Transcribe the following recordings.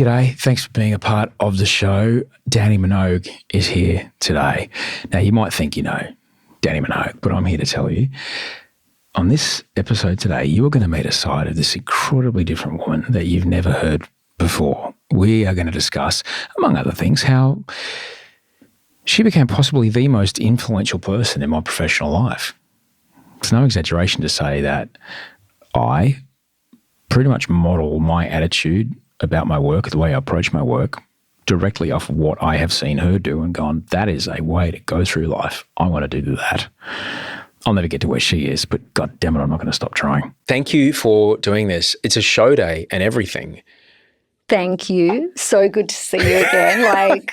G'day. Thanks for being a part of the show. Dannii Minogue is here today. Now, you might think you know Dannii Minogue, but I'm here to tell you, on this episode today, you are going to meet a side of this incredibly different woman that you've never heard before. We are going to discuss, among other things, how she became possibly the most influential person in my professional life. It's no exaggeration to say that I pretty much model my attitude about my work, the way I approach my work, directly off what I have seen her do and gone, that is a way to go through life. I want to do that. I'll never get to where she is, but God damn it, I'm not going to stop trying. Thank you for doing this. It's a show day and everything. Thank you. So good to see you again.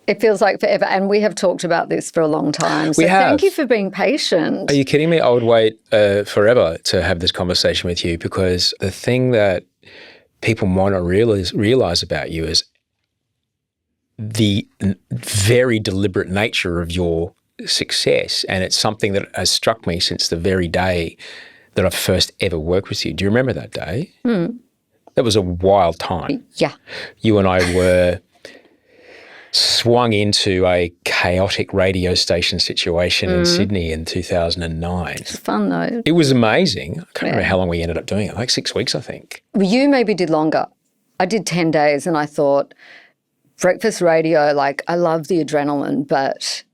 It feels like forever. And we have talked about this for a long time. So thank you for being patient. Are you kidding me? I would wait forever to have this conversation with you, because the thing that people might not realize about you is the very deliberate nature of your success. And it's something that has struck me since the very day that I first ever worked with you. Do you remember that day? That was a wild time. Yeah. You and I were swung into a chaotic radio station situation in Sydney in 2009. It's fun though. It was amazing. I can't remember how long we ended up doing it, like 6 weeks, I think. Well, you maybe did longer. I did 10 days and I thought, breakfast radio, I love the adrenaline, but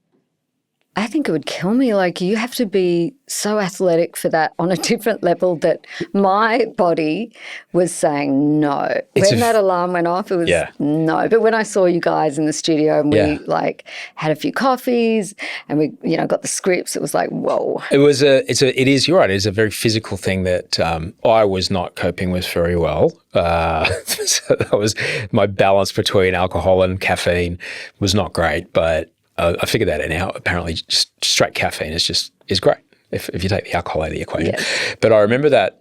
I think it would kill me. You have to be so athletic for that on a different level that my body was saying no. When that alarm went off, it was no. But when I saw you guys in the studio and we had a few coffees and we, got the scripts, it was like, whoa. You're right. It is a very physical thing that I was not coping with very well. So that was my balance between alcohol and caffeine was not great, but I figured that out now. Apparently, just straight caffeine is great if you take the alcohol out of the equation. Yes. But I remember that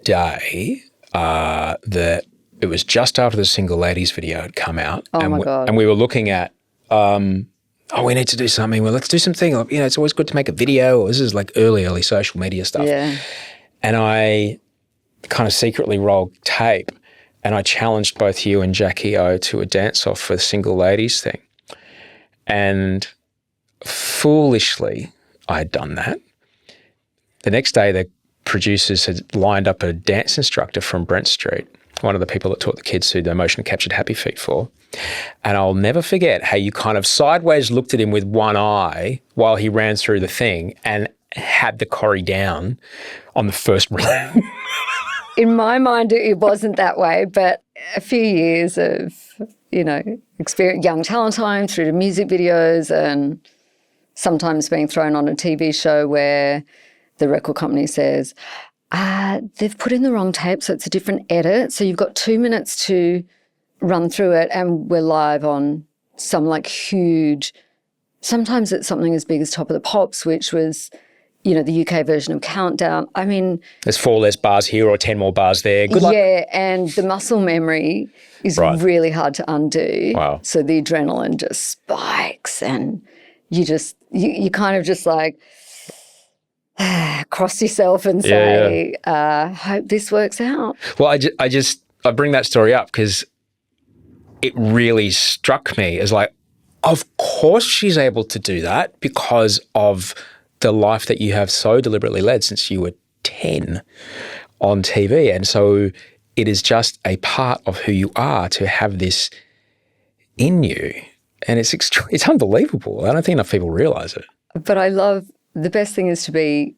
day that it was just after the Single Ladies video had come out. Oh, my God. And we were looking at, we need to do something. Well, let's do something. It's always good to make a video. This is like early social media stuff. Yeah. And I kind of secretly rolled tape and I challenged both you and Jackie O to a dance-off for the Single Ladies thing. And foolishly, I had done that. The next day, the producers had lined up a dance instructor from Brent Street, one of the people that taught the kids who the motion captured Happy Feet for. And I'll never forget how you kind of sideways looked at him with one eye while he ran through the thing and had the choreo down on the first run. In my mind, it wasn't that way, but a few years of, experience, young talent time through to music videos and sometimes being thrown on a TV show where the record company says, they've put in the wrong tape, so it's a different edit. So you've got 2 minutes to run through it and we're live on some huge, sometimes it's something as big as Top of the Pops, which was, the UK version of Countdown. I mean, there's 4 less bars here or 10 more bars there. Good luck. Yeah, and the muscle memory is really hard to undo. Wow. So the adrenaline just spikes and you kind of just cross yourself and say, hope this works out. Well, I bring that story up because it really struck me as of course she's able to do that because of the life that you have so deliberately led since you were 10 on TV. And so it is just a part of who you are to have this in you. And it's unbelievable. I don't think enough people realize it. But the best thing is to be,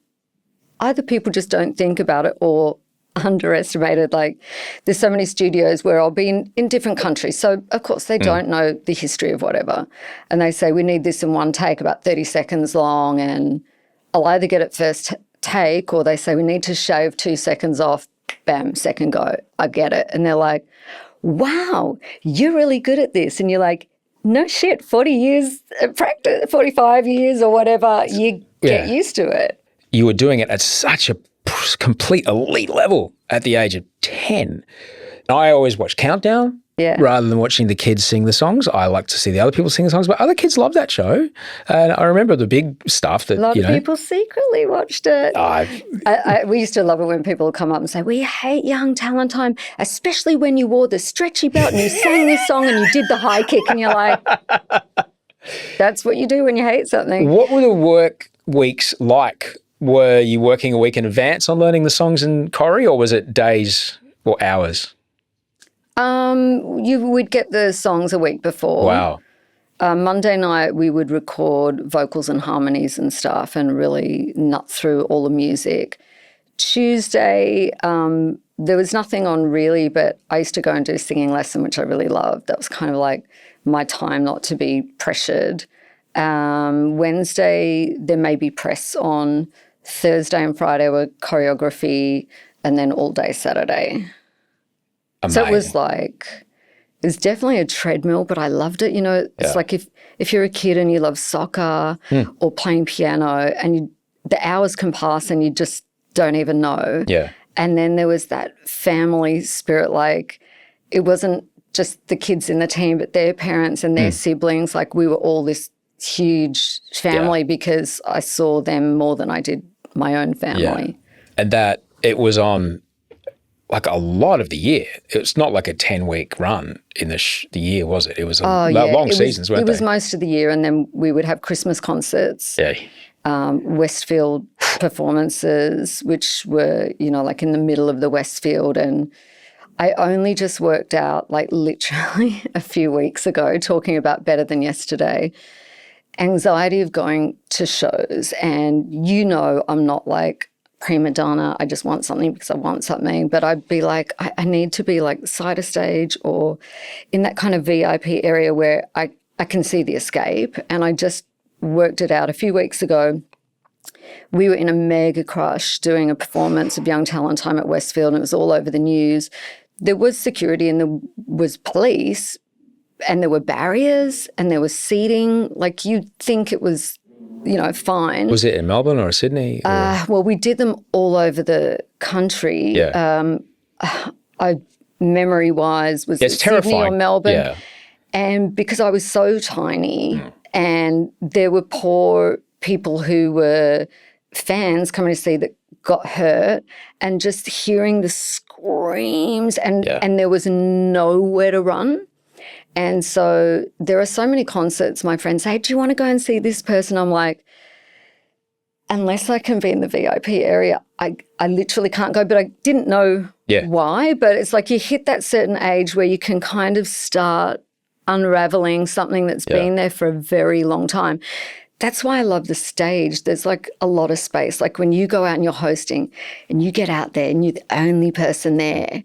either people just don't think about it or underestimate it. There's so many studios where I'll be in different countries. So, of course, they don't know the history of whatever. And they say, we need this in one take, about 30 seconds long. And I'll either get it first take or they say, we need to shave 2 seconds off. Bam, second go. I get it. And they're like, wow, you're really good at this. And you're like, no shit, 40 years of practice, 45 years or whatever, you get used to it. You were doing it at such a complete elite level at the age of 10. I always watched Countdown Yeah. rather than watching the kids sing the songs. I like to see the other people sing the songs, but other kids love that show. And I remember the big stuff that, A lot of people secretly watched it. We used to love it when people would come up and say, we hate Young Talent Time, especially when you wore the stretchy belt and you sang this song and you did the high kick, and you're like, that's what you do when you hate something. What were the work weeks like? Were you working a week in advance on learning the songs and choreo, or was it days or hours? You would get the songs a week before. Wow. Monday night we would record vocals and harmonies and stuff and really nut through all the music. Tuesday, there was nothing on really, but I used to go and do a singing lesson, which I really loved. That was kind of like my time not to be pressured. Wednesday, there may be press on. Thursday and Friday were choreography, and then all day Saturday. Amazing. So it was definitely a treadmill, but I loved it. You know, it's like if you're a kid and you love soccer or playing piano, and the hours can pass and you just don't even know. Yeah. And then there was that family spirit, like it wasn't just the kids in the team, but their parents and their siblings. Like we were all this huge family because I saw them more than I did my own family. Yeah. And that it was on like a lot of the year. It's not like a 10-week run in the year, was it? It was long seasons, weren't they? It was most of the year, and then we would have Christmas concerts, Westfield performances, which were, you know, like in the middle of the Westfield. And I only just worked out, like literally a few weeks ago, talking about Better Than Yesterday, anxiety of going to shows. And, you know, I'm not like prima donna, I just want something because I want something, but I'd be like, I need to be like side of stage or in that kind of VIP area where I can see the escape. And I just worked it out a few weeks ago. We were in a mega crush doing a performance of Young Talent Time at Westfield, and it was all over the news. There was security and there was police and there were barriers and there was seating. Like you'd think it was, you know, fine. Was it in Melbourne or Sydney? Well, we did them all over the country. Yeah. Memory-wise, was it's it terrifying. Sydney or Melbourne? Yeah. And because I was so tiny and there were poor people who were fans coming to see that got hurt, and just hearing the screams and there was nowhere to run. And so there are so many concerts. My friends say, do you want to go and see this person? I'm like, unless I can be in the VIP area, I literally can't go. But I didn't know why. But it's like you hit that certain age where you can kind of start unraveling something that's been there for a very long time. That's why I love the stage. There's like a lot of space. Like when you go out and you're hosting and you get out there and you're the only person there.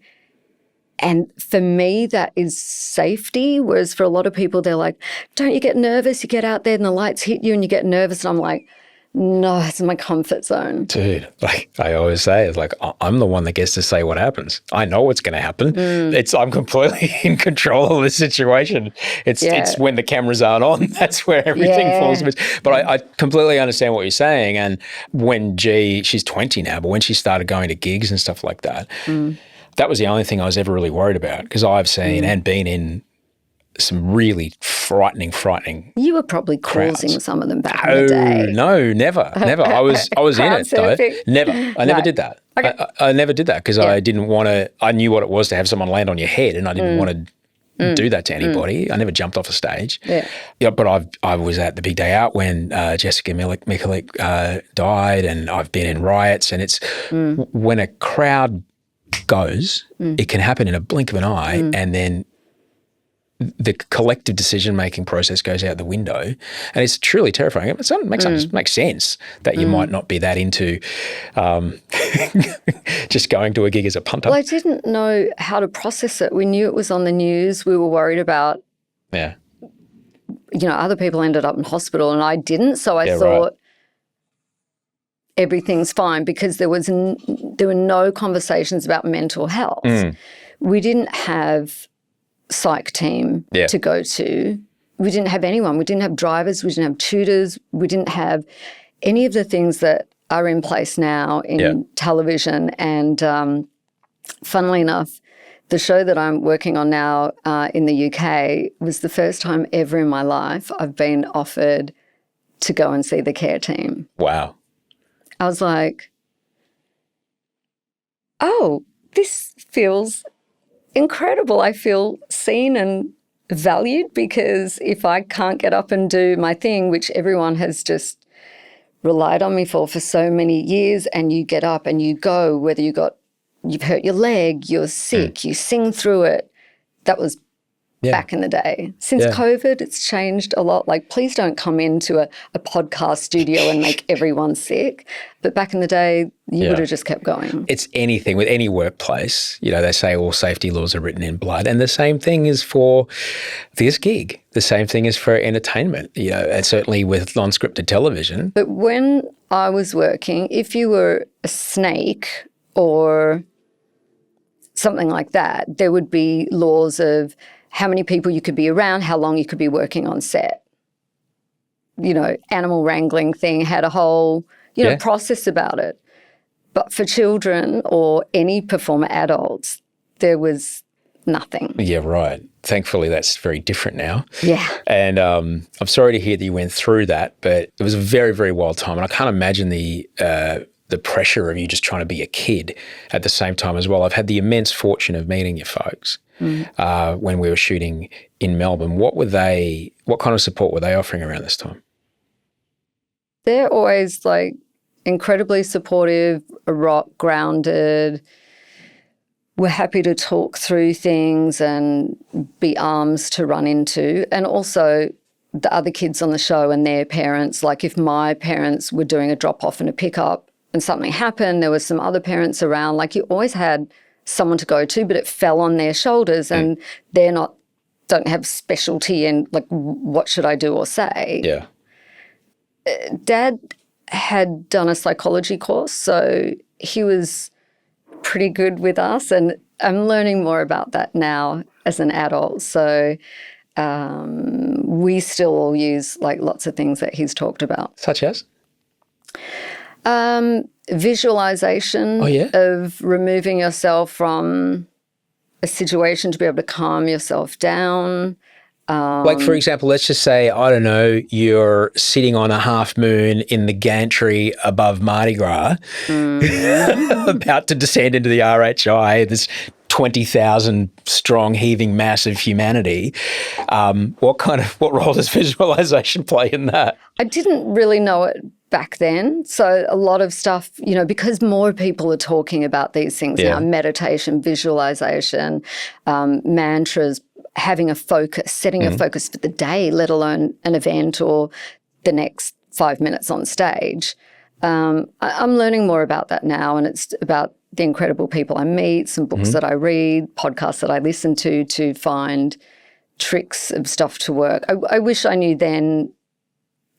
And for me, that is safety, whereas for a lot of people, they're like, don't you get nervous? You get out there and the lights hit you and you get nervous. And I'm like, no, it's my comfort zone. Dude, like I always say, it's like I'm the one that gets to say what happens. I know what's going to happen. I'm completely in control of the situation. It's when the cameras aren't on, that's where everything falls. But I completely understand what you're saying. And when she's 20 now, but when she started going to gigs and stuff like that, that was the only thing I was ever really worried about, because I've seen and been in some really frightening. You were probably causing crowds. some of them back in the day. No, never. I was in it though. Never. I never did that. Okay. I never did that because I didn't want to. I knew what it was to have someone land on your head, and I didn't want to do that to anybody. I never jumped off a stage. Yeah, but I was at the big day out when Jessica Mikulik died, and I've been in riots, and it's when a crowd goes, it can happen in a blink of an eye, and then the collective decision-making process goes out the window, and it's truly terrifying. It makes sense that you might not be that into just going to a gig as a punter. Well, I didn't know how to process it. We knew it was on the news. We were worried about, other people ended up in hospital and I didn't. So I thought everything's fine, because there were no conversations about mental health. We didn't have psych team to go to. We didn't have anyone. We didn't have drivers. We didn't have tutors. We didn't have any of the things that are in place now in television. And funnily enough, the show that I'm working on now in the UK was the first time ever in my life I've been offered to go and see the care team. Wow. I was like, oh, this feels incredible. I feel seen and valued, because if I can't get up and do my thing, which everyone has just relied on me for so many years, and you get up and you go, whether you've hurt your leg, you're sick, you sing through it. That was back in the day. Since COVID, it's changed a lot. Like, please don't come into a podcast studio and make everyone sick. But back in the day, you would have just kept going. It's anything with any workplace. You know, they say all safety laws are written in blood. And the same thing is for this gig. The same thing is for entertainment, you know, and certainly with non-scripted television. But when I was working, if you were a snake or something like that, there would be laws of how many people you could be around, how long you could be working on set. You know, animal wrangling thing had a whole, process about it. But for children or any performer adults, there was nothing. Yeah, right. Thankfully, that's very different now. Yeah. And I'm sorry to hear that you went through that, but it was a very, very wild time. And I can't imagine the pressure of you just trying to be a kid at the same time as well. I've had the immense fortune of meeting your folks when we were shooting in Melbourne. What kind of support were they offering around this time? They're always like incredibly supportive, rock grounded. We're happy to talk through things and be arms to run into. And also the other kids on the show and their parents, like if my parents were doing a drop off and a pickup and something happened, there was some other parents around, like you always had someone to go to, but it fell on their shoulders and don't have specialty in like, what should I do or say? Yeah. Dad had done a psychology course, so he was pretty good with us, and I'm learning more about that now as an adult. So we still all use like lots of things that he's talked about. Such as? Visualization of removing yourself from a situation to be able to calm yourself down. Like, for example, let's just say, I don't know, you're sitting on a half moon in the gantry above Mardi Gras, about to descend into the RHI, this 20,000 strong heaving mass of humanity. What role does visualization play in that? I didn't really know it back then. So a lot of stuff, because more people are talking about these things now, meditation, visualization, mantras, having a focus, setting a focus for the day, let alone an event or the next 5 minutes on stage. I'm learning more about that now, and it's about the incredible people I meet, some books that I read, podcasts that I listen to find tricks of stuff to work. I wish I knew then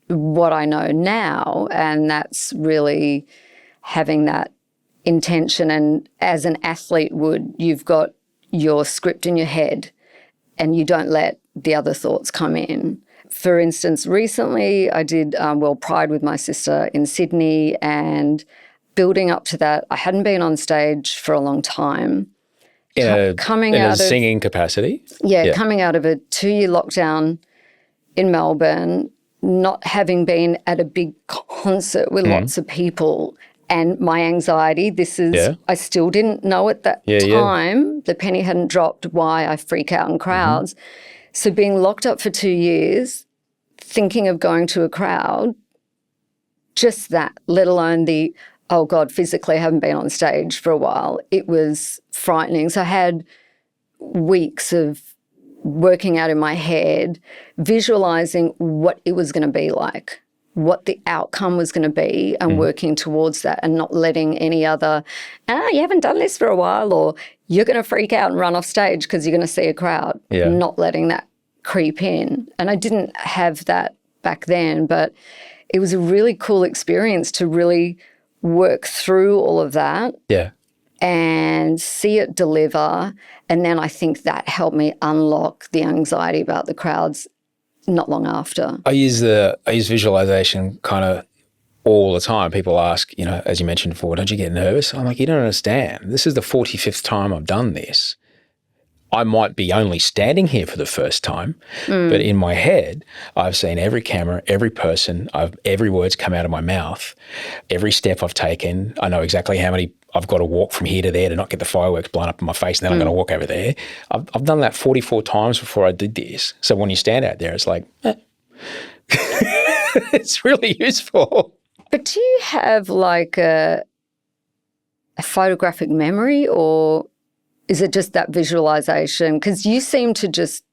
what I know now, and that's really having that intention. And as an athlete would, you've got your script in your head and you don't let the other thoughts come in. For instance, recently I did World Pride with my sister in Sydney, and building up to that, I hadn't been on stage for a long time. Coming out of singing capacity? Yeah, coming out of a 2-year lockdown in Melbourne, not having been at a big concert with lots of people, and my anxiety, I still didn't know at that time, the penny hadn't dropped, why I freak out in crowds. So being locked up for 2 years, thinking of going to a crowd, just that, let alone the, oh God, physically I haven't been on stage for a while. It was frightening. So I had weeks of working out in my head, visualizing what it was going to be like, what the outcome was going to be, and working towards that, and not letting any other, you haven't done this for a while, or you're going to freak out and run off stage because you're going to see a crowd, not letting that creep in. And I didn't have that back then, but it was a really cool experience to really work through all of that and see it deliver. And then I think that helped me unlock the anxiety about the crowds not long after. I use visualization kind of all the time. People ask, as you mentioned before, don't you get nervous? I'm like, you don't understand. This is the 45th time I've done this. I might be only standing here for the first time, but in my head, I've seen every camera, every person, every word's come out of my mouth, every step I've taken. I know exactly how many I've got to walk from here to there to not get the fireworks blown up in my face, and then I'm going to walk over there. I've done that 44 times before I did this. So when you stand out there, it's like, it's really useful. But do you have like a photographic memory, or is it just that visualization? Because you seem to just,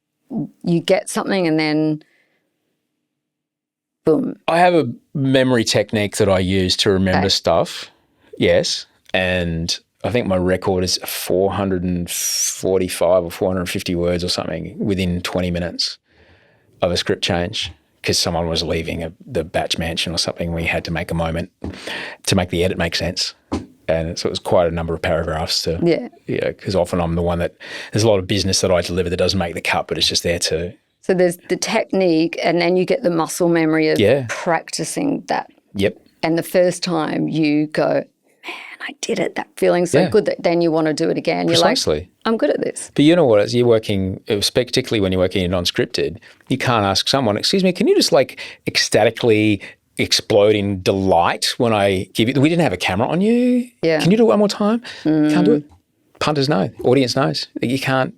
you get something and then boom. I have a memory technique that I use to remember stuff, yes. And I think my record is 445 or 450 words or something within 20 minutes of a script change, because someone was leaving the batch mansion or something. We had to make a moment to make the edit make sense. And so it was quite a number of paragraphs to, because often I'm the one that, there's a lot of business that I deliver that doesn't make the cut, but it's just there to. So there's the technique, and then you get the muscle memory of practicing that. Yep. And the first time you go, man, I did it. That feeling's so good that then you want to do it again. Precisely. You're like, I'm good at this. But you know what, as you're working, particularly when you're working in non-scripted, you can't ask someone, excuse me, can you just like ecstatically explode in delight when I give you, we didn't have a camera on you. Yeah. Can you do it one more time? Can't do it. Punters know. Audience knows. You can't,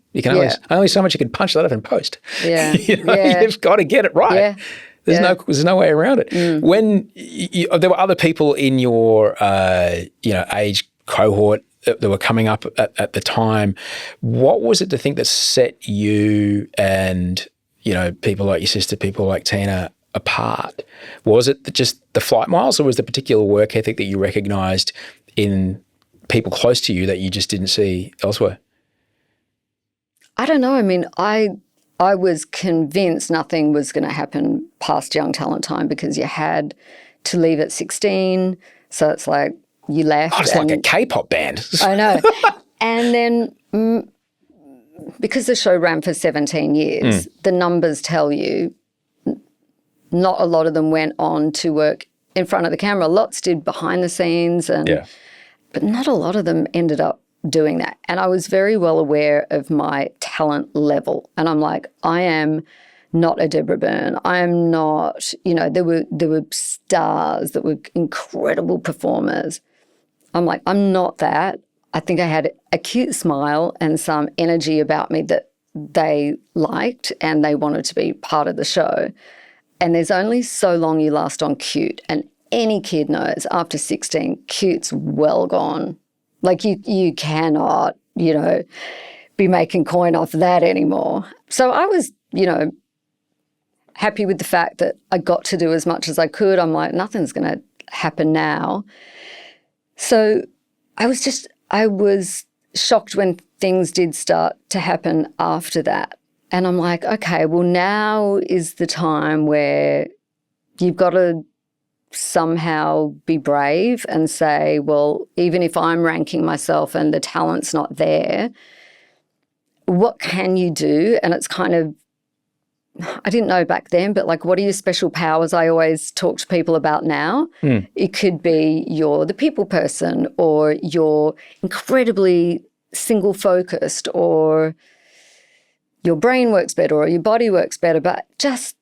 only so much you can punch that up in post. Yeah. You've got to get it right. Yeah. There's no way around it. When there were other people in your, age cohort that were coming up at the time, what was it to think that set you and, people like your sister, people like Tina apart? Was it just the flight miles, or was the particular work ethic that you recognised in people close to you that you just didn't see elsewhere? I don't know. I mean, I was convinced nothing was going to happen past young talent time, because you had to leave at 16. So it's like you left. Oh, it's like a K-pop band. I know. And then because the show ran for 17 years, the numbers tell you not a lot of them went on to work in front of the camera. Lots did behind the scenes, but not a lot of them ended up doing that. And I was very well aware of my talent level. And I'm like, I am not a Deborah Byrne. I am not, there were stars that were incredible performers. I'm like, I'm not that. I think I had a cute smile and some energy about me that they liked, and they wanted to be part of the show. And there's only so long you last on cute. And any kid knows after 16, cute's well gone. Like you cannot, be making coin off that anymore. So I was, happy with the fact that I got to do as much as I could. I'm like, nothing's going to happen now. So I was shocked when things did start to happen after that. And I'm like, okay, well, now is the time where you've got to somehow be brave and say, well, even if I'm ranking myself and the talent's not there, what can you do? And it's kind of, I didn't know back then, but like, what are your special powers? I always talk to people about now. It could be you're the people person, or you're incredibly single focused, or your brain works better, or your body works better. But just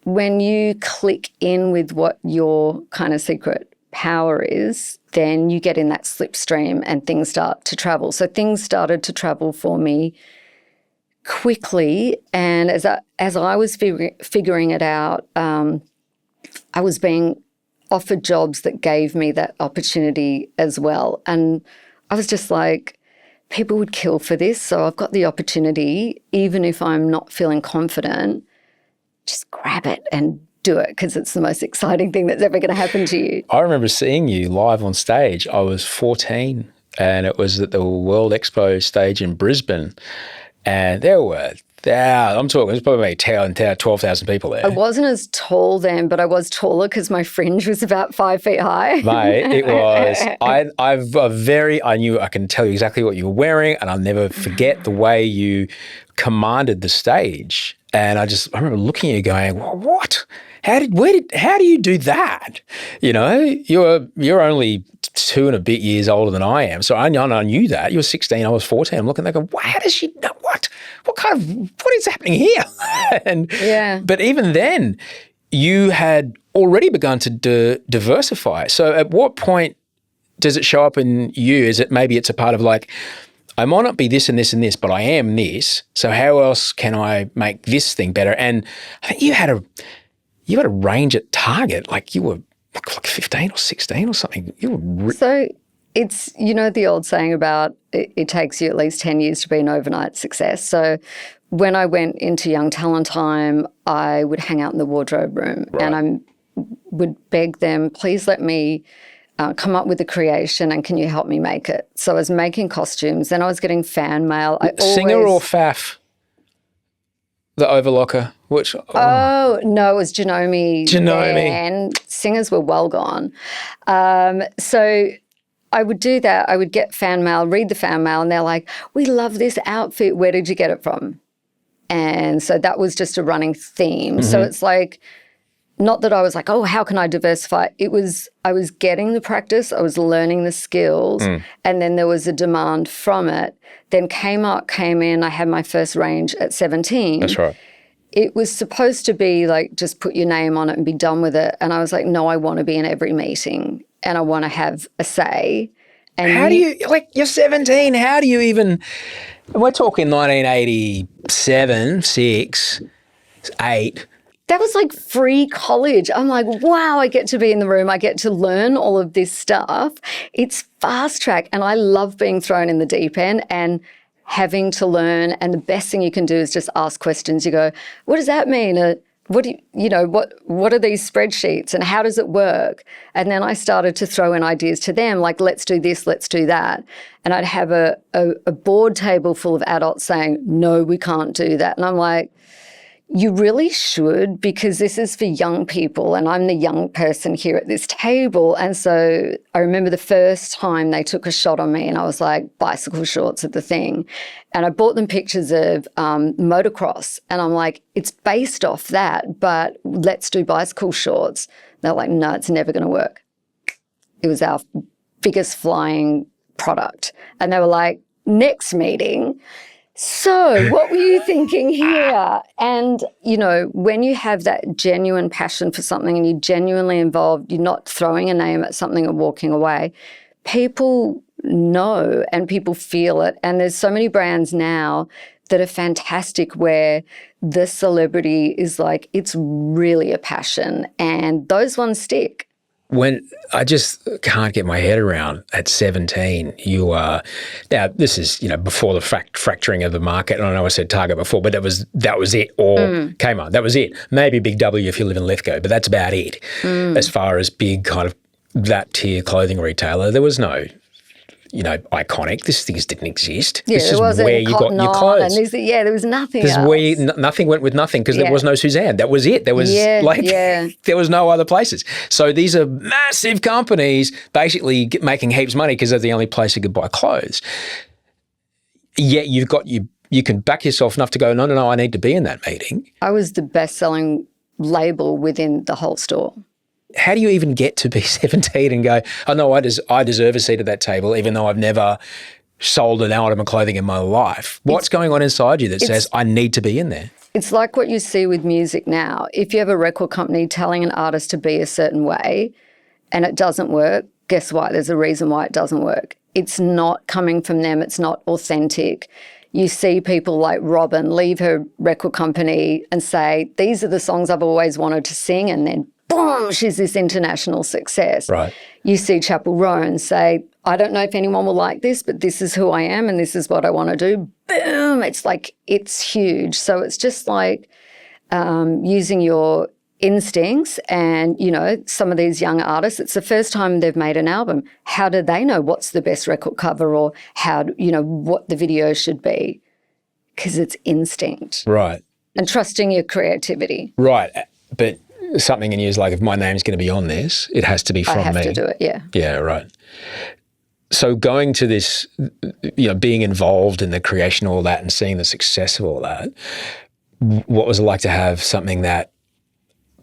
when you click in with what your kind of secret power is, then you get in that slipstream and things start to travel. So things started to travel for me quickly. And as I was figuring it out, I was being offered jobs that gave me that opportunity as well. And I was just like, people would kill for this. So I've got the opportunity, even if I'm not feeling confident, just grab it and do it, because it's the most exciting thing that's ever going to happen to you. I remember seeing you live on stage. I was 14, and it was at the World Expo stage in Brisbane. And there were, I'm talking, there's probably 12,000 people there. I wasn't as tall then, but I was taller because my fringe was about 5 feet high. Mate, it was, I can tell you exactly what you were wearing, and I'll never forget the way you commanded the stage. And I remember looking at you going, what? How do you do that? You're only 2 and a bit years older than I am. So I knew that. You were 16, I was 14. I'm looking there going, wow, how does she know what? What is happening here? But even then, you had already begun to diversify. So at what point does it show up in you? Is it maybe it's a part of like, I might not be this and this and this, but I am this. So how else can I make this thing better? And I think you had a range at Target, like you were like 15 or 16 or something. So it's, the old saying about it takes you at least 10 years to be an overnight success. So when I went into Young Talent Time, I would hang out in the wardrobe room and I would beg them, please let me come up with a creation and can you help me make it? So I was making costumes, then I was getting fan mail. Singer or Faf? The overlocker? Which? Oh, no, it was Janome. And singers were well gone. So I would do that. I would get fan mail, read the fan mail, and they're like, we love this outfit. Where did you get it from? And so that was just a running theme. So it's like, not that I was like, oh, how can I diversify? I was getting the practice, I was learning the skills, and then there was a demand from it. Then Kmart came in, I had my first range at 17. That's right. It was supposed to be like, just put your name on it and be done with it. And I was like, no, I want to be in every meeting and I want to have a say. And how do you, like, you're 17, how do you even, we're talking 1987, 6, 8. That was like free college. I'm like, wow, I get to be in the room. I get to learn all of this stuff. It's fast track. And I love being thrown in the deep end and having to learn. And the best thing you can do is just ask questions. You go, what does that mean? What are these spreadsheets and how does it work? And then I started to throw in ideas to them, like, let's do this, let's do that. And I'd have a board table full of adults saying, no, we can't do that. And I'm like, you really should, because this is for young people and I'm the young person here at this table. And so I remember the first time they took a shot on me and I was like, bicycle shorts are the thing. And I bought them pictures of motocross and I'm like, it's based off that, but let's do bicycle shorts. They're like, no, it's never going to work. It was our biggest flying product. And they were like, next meeting. So what were you thinking here? And, when you have that genuine passion for something and you're genuinely involved, you're not throwing a name at something and walking away, people know and people feel it. And there's so many brands now that are fantastic where the celebrity is like, it's really a passion and those ones stick. When I just can't get my head around at 17, you are now. This is before the fracturing of the market. And I know I said Target before, but that was it. Or Kmart, that was it. Maybe Big W if you live in Lithgow, but that's about it. As far as big kind of that tier clothing retailer, there was no iconic. These things didn't exist. Yeah, this is where you got your clothes. And there was nothing else. This is where nothing went with nothing because there was no Suzanne. That was it. There was there was no other places. So these are massive companies basically making heaps of money because they're the only place you could buy clothes. Yet you can back yourself enough to go, no, I need to be in that meeting. I was the best-selling label within the whole store. How do you even get to be 17 and go, oh, no, I deserve a seat at that table even though I've never sold an item of clothing in my life? What's going on inside you that says I need to be in there? It's like what you see with music now. If you have a record company telling an artist to be a certain way and it doesn't work, guess what? There's a reason why it doesn't work. It's not coming from them. It's not authentic. You see people like Robin leave her record company and say, these are the songs I've always wanted to sing, and then boom, she's this international success. Right. You see Chapel Roan say, I don't know if anyone will like this, but this is who I am and this is what I want to do. Boom. It's like, it's huge. So it's just like using your instincts and, some of these young artists, it's the first time they've made an album. How do they know what's the best record cover or what the video should be? Because it's instinct. Right. And trusting your creativity. Right. But something in you is like, if my name's going to be on this, it has to be from me. I have to do it, yeah. Yeah, right. So going to this, being involved in the creation of all that and seeing the success of all that, what was it like to have something that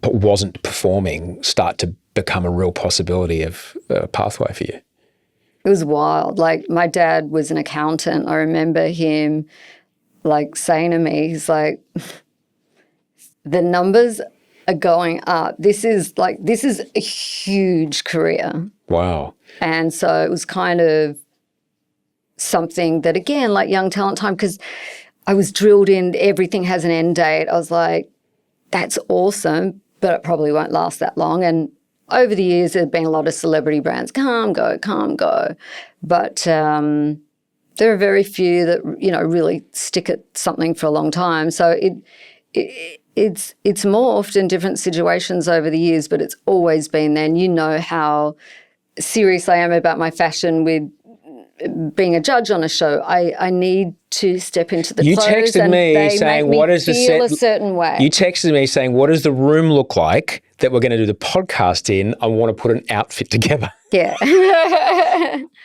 wasn't performing start to become a real possibility of a pathway for you? It was wild. Like, my dad was an accountant. I remember him, like, saying to me, he's like, the numbers are going up. This is a huge career. Wow. And so it was kind of something that, again, like young talent time, because I was drilled in, everything has an end date. I was like, that's awesome, but it probably won't last that long. And over the years, there have been a lot of celebrity brands, come, go. But there are very few that, really stick at something for a long time. So it's morphed in different situations over the years, but it's always been there. And you know how serious I am about my fashion with being a judge on a show. I need to step into the clothes. You texted me saying, "What is the set?" A certain way. You texted me saying, "What does the room look like that we're going to do the podcast in? I want to put an outfit together." Yeah.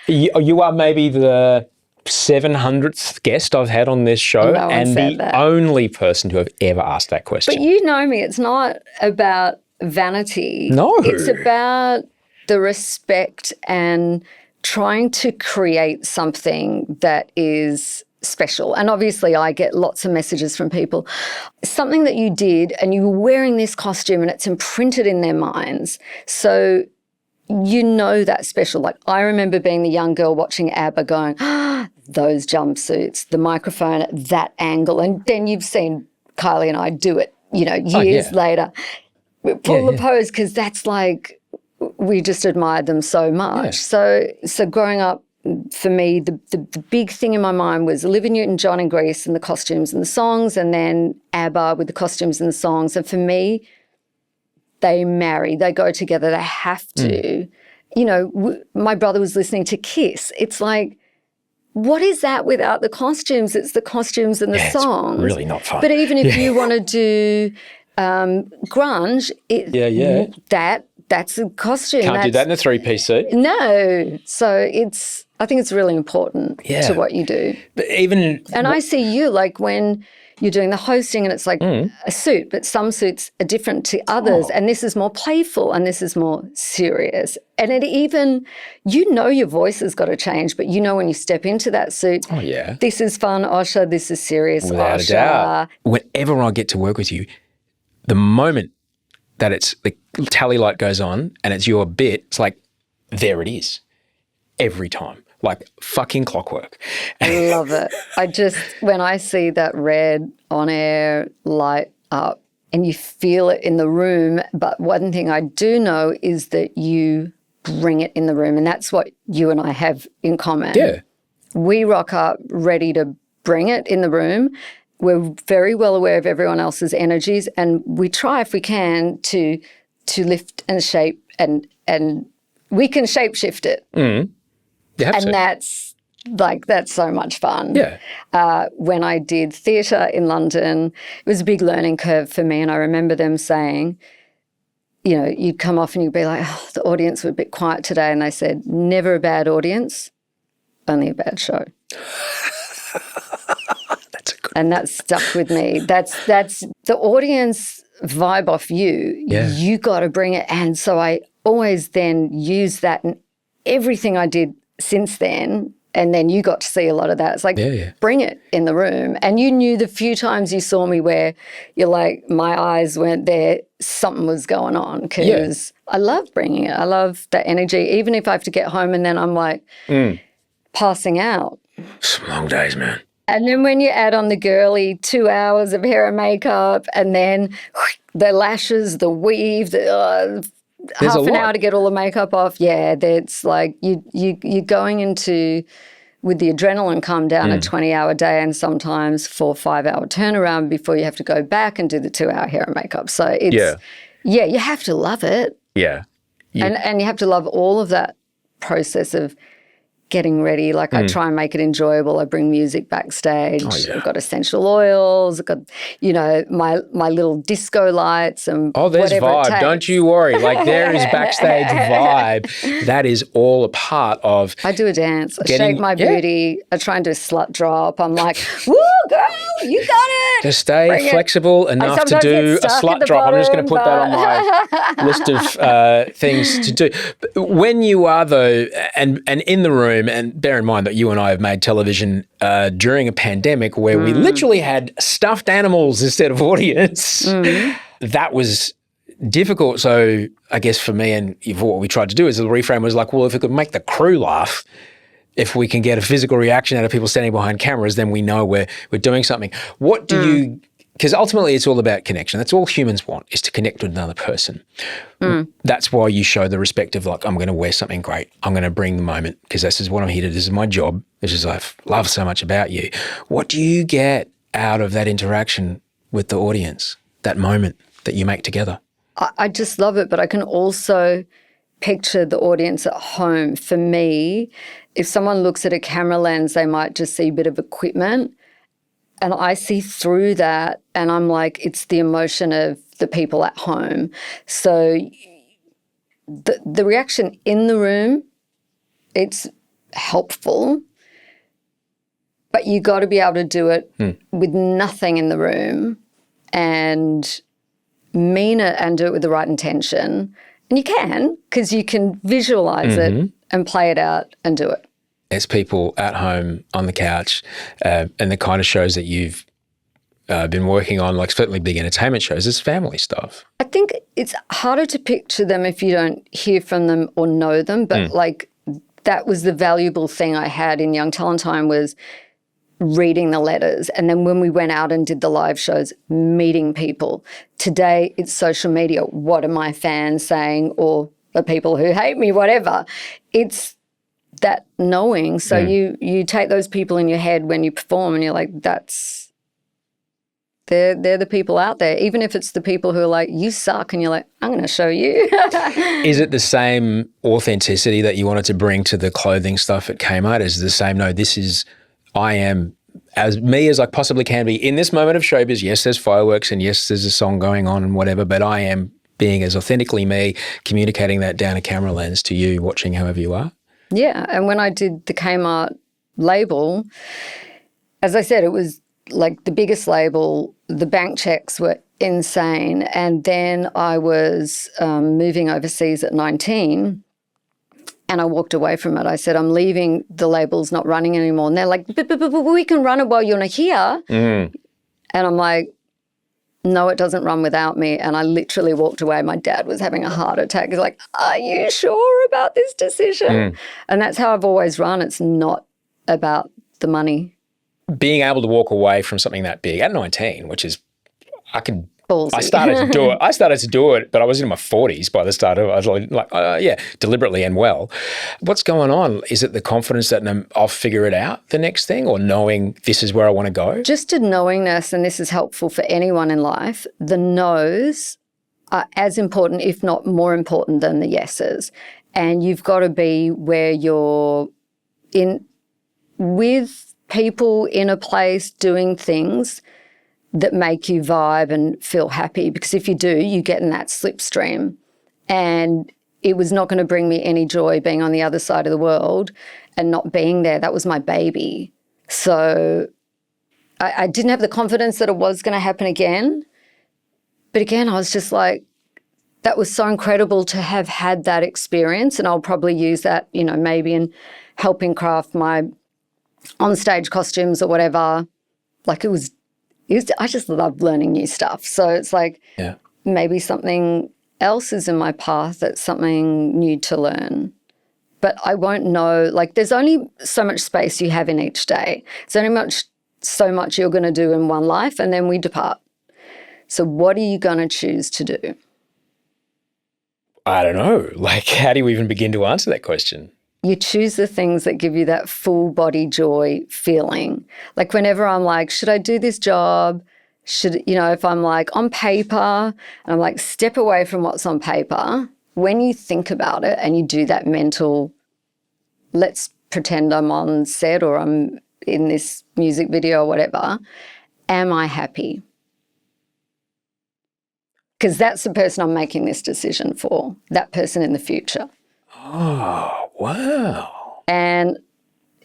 You are maybe the 700th guest I've had on this show, and the only person to have ever asked that question. But you know me, it's not about vanity. No. It's about the respect and trying to create something that is special. And obviously I get lots of messages from people. Something that you did and you were wearing this costume and it's imprinted in their minds. So you know that's special. Like, I remember being the young girl watching ABBA going, those jumpsuits, the microphone at that angle. And then you've seen Kylie and I do it, years later. We pull the pose because that's like, we just admired them so much. Yeah. So growing up, for me, the big thing in my mind was Olivia Newton-John and Grease and the costumes and the songs, and then ABBA with the costumes and the songs. And for me, they marry, they go together, they have to. My brother was listening to Kiss. It's like, what is that without the costumes? It's the costumes and the songs. It's really not fun. But even if you want to do grunge, that's a costume. Can't do that in a three-piece suit. No. So I think it's really important to what you do. But I see you, like, when you're doing the hosting and it's like a suit, but some suits are different to others. And this is more playful and this is more serious. And it even, your voice has got to change, but when you step into that suit, this is fun, Osher, this is serious, without Osher. A doubt. Whenever I get to work with you, the moment that it's the tally light goes on and it's your bit, it's like, there it is. Every time. Like fucking clockwork. I love it. When I see that red on air light up and you feel it in the room, but one thing I do know is that you bring it in the room, and that's what you and I have in common. Yeah. We rock up ready to bring it in the room. We're very well aware of everyone else's energies, and we try, if we can, to lift and shape, and we can shape shift it. Mm. And that's so much fun. Yeah. When I did theatre in London, it was a big learning curve for me, and I remember them saying, you'd come off and you'd be like, oh, the audience were a bit quiet today, and they said, never a bad audience, only a bad show. And that stuck with me. That's the audience vibe off you. Yeah. You got to bring it. And so I always then use that in everything I did since then. And then you got to see a lot of that. It's like, bring it in the room. And you knew the few times you saw me where you're like, my eyes weren't there, something was going on, because I love bringing it. I love that energy, even if I have to get home and then I'm like passing out. Some long days, man. And then when you add on the girly 2 hours of hair and makeup, and then the lashes, the weave, half an hour to get all the makeup off. Yeah, that's like you're going into, with the adrenaline come down, a 20-hour day, and sometimes 4 or 5 hour turnaround before you have to go back and do the 2 hour hair and makeup. So it's you have to love it. Yeah. And you have to love all of that process of getting ready. Like I try and make it enjoyable. I bring music backstage. Oh, yeah. I've got essential oils. I've got, my little disco lights and there's whatever vibe. it takes. Don't you worry. Like there is backstage vibe. That is all a part of. I do a dance. I shake my booty. I try and do a slut drop. I'm like, woo, girl, you got it. Just stay flexible enough to do a slut drop. I'm just going to put that on my list of things to do. But when you are though, and in the room, and bear in mind that you and I have made television during a pandemic where we literally had stuffed animals instead of audience. That was difficult. So I guess for me and what we tried to do is the reframe was like, well, if we could make the crew laugh, if we can get a physical reaction out of people standing behind cameras, then we know we're doing something. What do you, because ultimately it's all about connection. That's all humans want, is to connect with another person. That's why you show the respect of like, I'm going to wear something great. I'm going to bring the moment because this is what I'm here to do. This is my job. This is I love so much about you. What do you get out of that interaction with the audience, that moment that you make together? I just love it, but I can also picture the audience at home. For me, if someone looks at a camera lens, they might just see a bit of equipment. And I see through that and I'm like, it's the emotion of the people at home. So the reaction in the room, it's helpful, but you got to be able to do it with nothing in the room and mean it and do it with the right intention. And you can, because you can visualize it and play it out and do it. As people at home on the couch and the kind of shows that you've been working on, like certainly big entertainment shows, is family stuff. I think it's harder to picture them if you don't hear from them or know them, but like that was the valuable thing I had in Young Talent Time was reading the letters. And then when we went out and did the live shows, meeting people. Today it's social media. What are my fans saying, or the people who hate me, whatever. It's that knowing. So you take those people in your head when you perform and you're like, they're the people out there. Even if it's the people who are like, you suck, and you're like, I'm going to show you. Is it the same authenticity that you wanted to bring to the clothing stuff at Kmart? Is it the same, no, this is, I am as me as I possibly can be in this moment of showbiz. Yes, there's fireworks and yes, there's a song going on and whatever, but I am being as authentically me, communicating that down a camera lens to you, watching however you are? Yeah, and when I did the Kmart label, as I said, it was like the biggest label. The bank checks were insane. And then I was moving overseas at 19 and I walked away from it. I said, I'm leaving, the label's not running anymore. And they're like, but we can run it while you're not here. And I'm like, no, it doesn't run without me. And I literally walked away. My dad was having a heart attack. He's like, are you sure about this decision? And that's how I've always run. It's not about the money. Being able to walk away from something that big at 19, which is, Ballsy. I started to do it. I started to do it, but I was in my 40s by the start of it. I was like, deliberately and well. What's going on? Is it the confidence that I'll figure it out, the next thing, or knowing this is where I want to go? Just a knowingness, and this is helpful for anyone in life. The no's are as important, if not more important, than the yeses. And you've got to be where you're in with people in a place doing things that make you vibe and feel happy, because if you do, you get in that slipstream. And it was not going to bring me any joy being on the other side of the world and not being there. That was my baby. So I didn't have the confidence that it was going to happen again. But again, I was just like, that was so incredible to have had that experience, and I'll probably use that, maybe in helping craft my on-stage costumes or whatever. Like I just love learning new stuff. So it's like maybe something else is in my path that's something new to learn. But I won't know. Like there's only so much space you have in each day. There's only so much you're going to do in one life, and then we depart. So what are you going to choose to do? I don't know. Like, how do you even begin to answer that question? You choose the things that give you that full body joy feeling. Like whenever I'm like, should I do this job? If I'm like on paper and I'm like, step away from what's on paper. When you think about it and you do that mental, let's pretend I'm on set or I'm in this music video or whatever, am I happy? Because that's the person I'm making this decision for, that person in the future. Oh, wow. And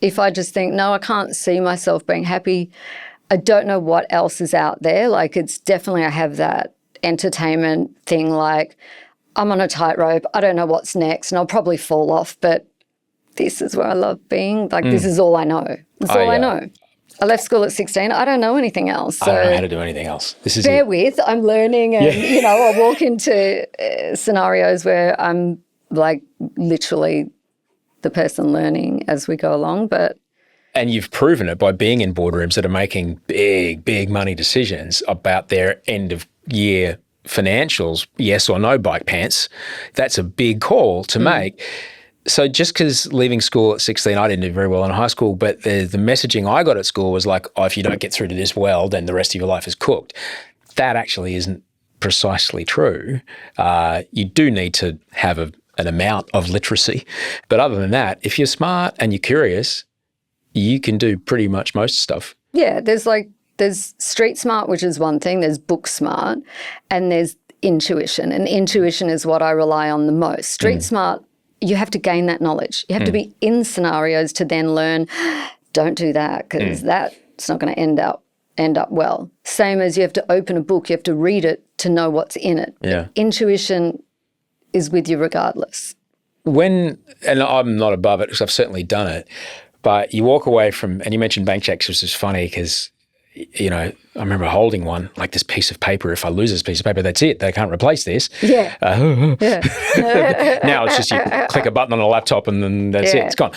if I just think, no, I can't see myself being happy, I don't know what else is out there. Like, it's definitely, I have that entertainment thing, like I'm on a tightrope, I don't know what's next and I'll probably fall off, but this is where I love being. Like, this is all I know. That's all I know. I left school at 16. I don't know anything else. So I don't know how to do anything else. This is bear with, I'm learning and, you know, I walk into scenarios where I'm like literally the person learning as we go along, but... And you've proven it by being in boardrooms that are making big, big money decisions about their end of year financials, yes or no bike pants. That's a big call to make. So just because leaving school at 16, I didn't do very well in high school, but the messaging I got at school was like, oh, if you don't get through to this well, then the rest of your life is cooked. That actually isn't precisely true. You do need to have an amount of literacy. But other than that, if you're smart and you're curious, you can do pretty much most stuff. Yeah, there's street smart, which is one thing, there's book smart, and there's intuition. And intuition is what I rely on the most. Street smart, you have to gain that knowledge. You have to be in scenarios to then learn, don't do that because that's not going to end up well. Same as you have to open a book, you have to read it to know what's in it. Yeah. Intuition is with you regardless. And I'm not above it because I've certainly done it, but you walk away from, and you mentioned bank checks, which is funny because, you know, I remember holding one, like this piece of paper. If I lose this piece of paper, that's it. They can't replace this. Yeah. Now it's just you click a button on a laptop and then that's it. It's gone.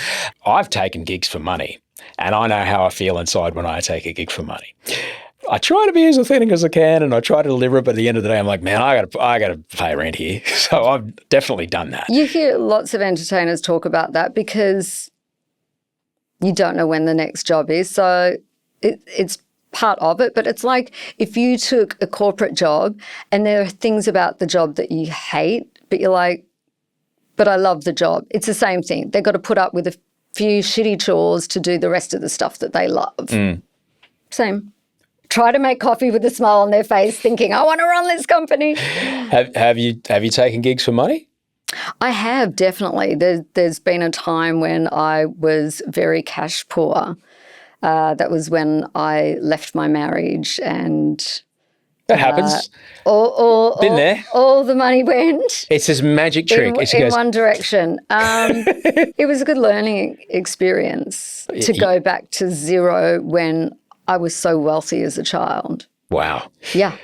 I've taken gigs for money and I know how I feel inside when I take a gig for money. I try to be as authentic as I can and I try to deliver it, but at the end of the day, I'm like, man, I got to pay rent here. So I've definitely done that. You hear lots of entertainers talk about that because you don't know when the next job is. So it's part of it, but it's like if you took a corporate job and there are things about the job that you hate, but you're like, but I love the job. It's the same thing. They've got to put up with a few shitty chores to do the rest of the stuff that they love. Same. Try to make coffee with a smile on their face thinking, I want to run this company. Have you taken gigs for money? I have, definitely. There's been a time when I was very cash poor. That was when I left my marriage and... That happens. Been there. All the money went. It's this magic trick. In one direction. It was a good learning experience to go back to zero when I was so wealthy as a child. Wow. Yeah.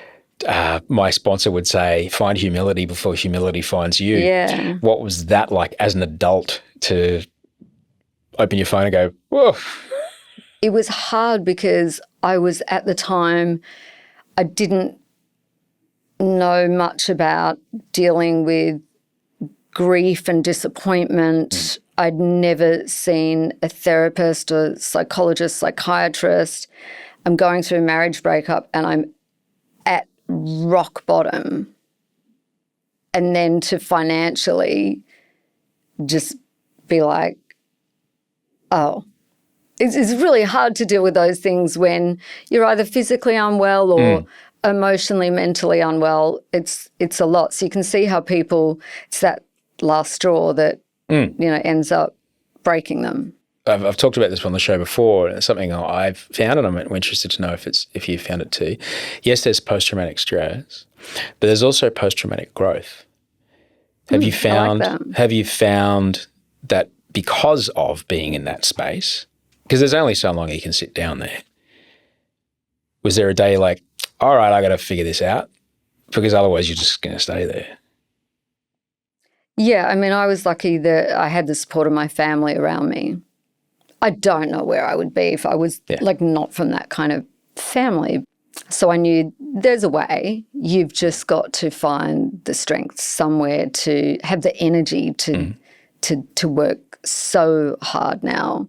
My sponsor would say, find humility before humility finds you. Yeah. What was that like as an adult to open your phone and go, whoa? It was hard because I was at the time, I didn't know much about dealing with grief and disappointment. I'd never seen a therapist or psychologist, psychiatrist. I'm going through a marriage breakup and I'm at rock bottom. And then to financially just be like, oh, it's really hard to deal with those things when you're either physically unwell or emotionally, mentally unwell. It's a lot. So you can see how people, it's that last straw that, ends up breaking them. I've talked about this on the show before, and it's something I've found, and I'm interested to know if you found it too. Yes, there's post-traumatic stress, but there's also post-traumatic growth. Have you found that because of being in that space, because there's only so long you can sit down there, was there a day like, all right, I got to figure this out? Because otherwise you're just going to stay there. Yeah, I mean, I was lucky that I had the support of my family around me. I don't know where I would be if I was not from that kind of family. So I knew there's a way. You've just got to find the strength somewhere to have the energy to work so hard now.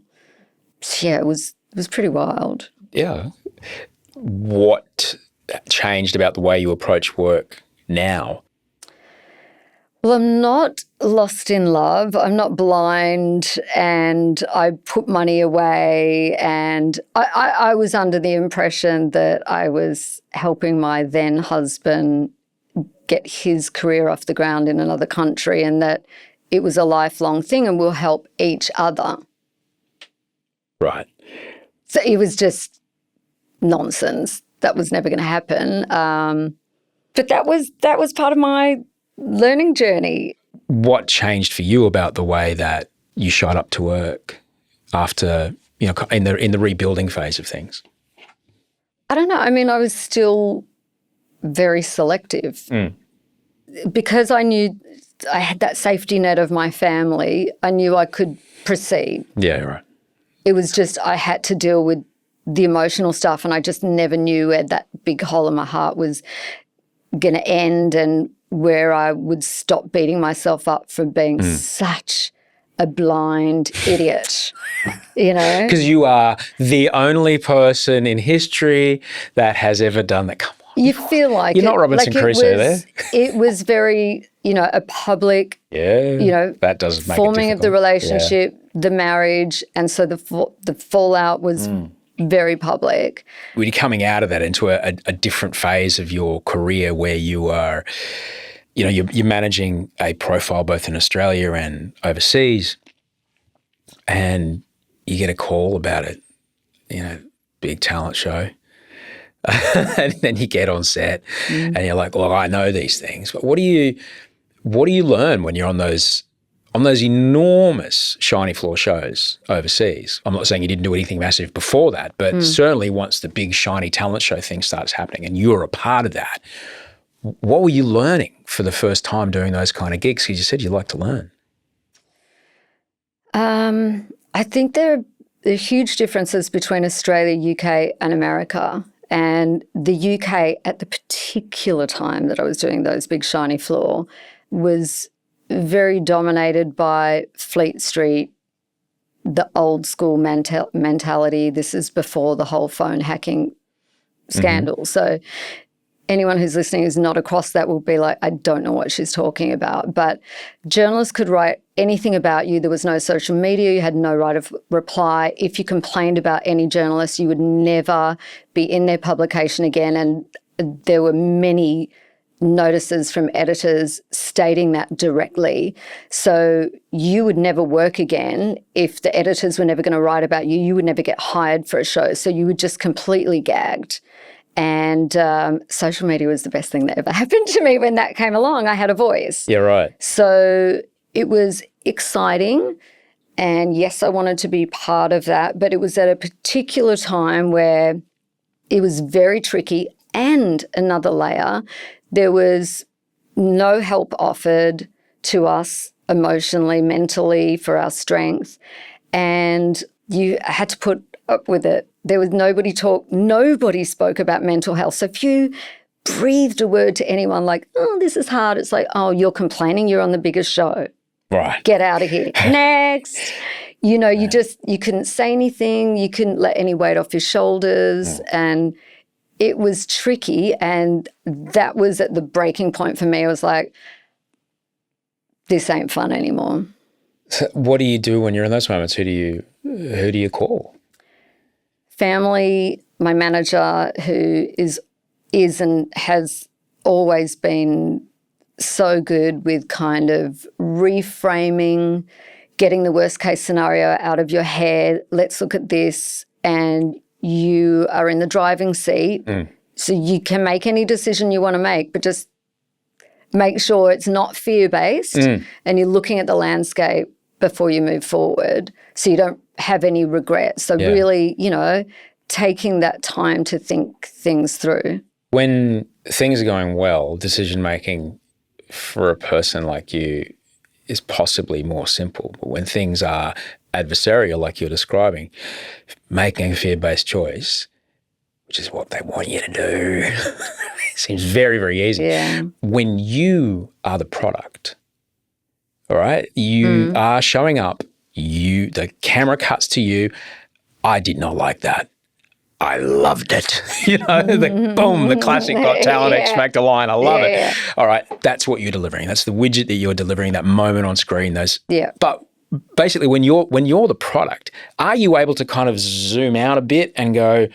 So yeah, it was pretty wild. Yeah. What changed about the way you approach work now? Well, I'm not lost in love. I'm not blind, and I put money away. And I was under the impression that I was helping my then husband get his career off the ground in another country, and that it was a lifelong thing and we'll help each other. Right. So it was just nonsense. That was never going to happen. But that was part of my learning journey. What changed for you about the way that you showed up to work after, in the rebuilding phase of things? I don't know. I mean, I was still very selective. Because I knew I had that safety net of my family, I knew I could proceed. Yeah, right. It was just I had to deal with the emotional stuff, and I just never knew where that big hole in my heart was going to end and where I would stop beating myself up for being such a blind idiot, Because you are the only person in history that has ever done that. Come on. You feel like You're not Robinson Crusoe there. It was very, a public, that does make forming it of the relationship, the marriage, and so the fallout was very public. Were you coming out of that into a different phase of your career where you are, you're managing a profile both in Australia and overseas, and you get a call about it, big talent show. And then you get on set and you're like, well, I know these things. But what do you learn when you're on those enormous shiny floor shows overseas? I'm not saying you didn't do anything massive before that, but certainly once the big shiny talent show thing starts happening and you're a part of that, what were you learning for the first time doing those kind of gigs? Because you said you like to learn. I think there are huge differences between Australia, UK and America. And the UK at the particular time that I was doing those big shiny floor was very dominated by Fleet Street, the old school mentality. This is before the whole phone hacking scandal. So anyone who's listening who's not across that will be like, I don't know what she's talking about. But journalists could write anything about you. There was no social media. You had no right of reply. If you complained about any journalist, you would never be in their publication again. And there were many notices from editors stating that directly. So you would never work again. If the editors were never going to write about you, you would never get hired for a show. So you were just completely gagged. And social media was the best thing that ever happened to me when that came along. I had a voice. Yeah, right. So it was exciting. And yes, I wanted to be part of that. But it was at a particular time where it was very tricky. And another layer, there was no help offered to us emotionally, mentally, for our strength. And you had to put up with it. There was nobody spoke about mental health. So if you breathed a word to anyone like, oh, this is hard, it's like, oh, you're complaining, you're on the biggest show. Right. Get out of here. Next. You couldn't say anything, you couldn't let any weight off your shoulders. And it was tricky. And that was at the breaking point for me. I was like, this ain't fun anymore. So what do you do when you're in those moments? Who do you call? Family, my manager, who is and has always been so good with kind of reframing, getting the worst case scenario out of your head. Let's look at this, and you are in the driving seat. So you can make any decision you want to make, but just make sure it's not fear-based and you're looking at the landscape before you move forward so you don't have any regrets. So really, taking that time to think things through. When things are going well, decision-making for a person like you is possibly more simple. But when things are adversarial, like you're describing, making a fear-based choice, which is what they want you to do, seems very, very easy. Yeah. When you are the product, all right, you are showing up, the camera cuts to you. I did not like that. I loved it. The classic Got Talent X Factor line. I love it. Yeah. All right, that's what you're delivering. That's the widget that you're delivering, that moment on screen. But basically when you're the product, are you able to kind of zoom out a bit and go,